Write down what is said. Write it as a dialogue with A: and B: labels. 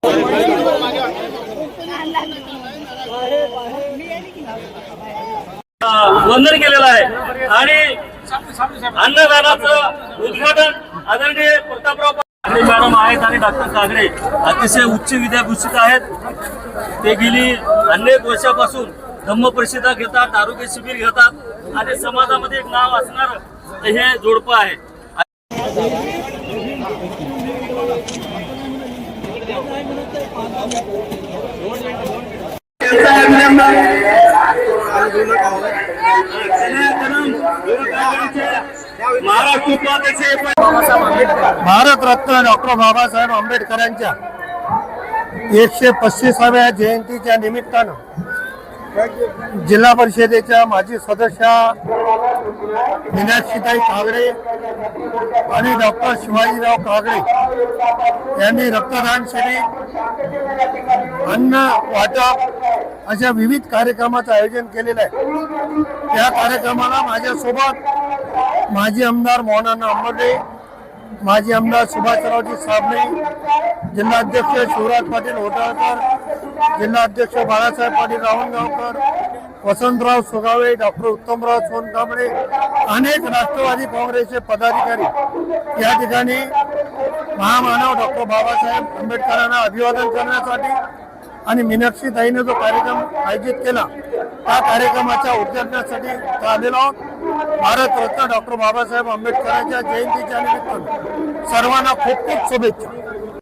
A: वंदन केलेलं आहे आणि अन्नदानाचं उद्घाटन आदरणीय प्रतापराव मॅडम आहेत आणि डॉक्टर कागडे अतिशय उच्च विद्याभूषित आहेत. ते गेली अनेक वर्षापासून धम्म परिषदा घेतात, आरोग्य शिबिर घेतात आणि समाजामध्ये एक नाव असणार हे जोडपं आहे.
B: भारतरत्न डॉक्टर बाबासाहेब आंबेडकरांच्या 135व्या जयंतीच्या निमित्तानं जिल्हा परिषदेच्या माजी सदस्या मीनाक्षीताई कागडे आणि डॉक्टर शिवाजीराव कागडे यांनी रक्तदान शिबिर, अन्न वाटप अशा विविध कार्यक्रमाचं आयोजन केलेलं आहे. या कार्यक्रमाला माझ्यासोबत माजी आमदार मोहनअण्णा आंबर्डे, माजी आमदार सुभाषरावजी साबणे, जिल्हाध्यक्ष शिवराज पाटील होटाळकर, जिल्हाध्यक्ष बाळासाहेब पाटील रावणगावकर, वसंतराव सुगावे, डॉक्टर उत्तमराव सोनकांबळे, अनेक राष्ट्रवादी काँग्रेसचे पदाधिकारी या ठिकाणी महामानव डॉक्टर बाबासाहेब आंबेडकरांना अभिवादन करण्यासाठी आणि मीनाक्षीताईने जो कार्यक्रम आयोजित केला त्या कार्यक्रमाच्या उद्घाटनासाठी आलेलो आहोत. भारतरत्न डॉक्टर बाबासाहेब आंबेडकरांच्या जयंतीच्या निमित्तानं सर्वांना खूप खूप शुभेच्छा.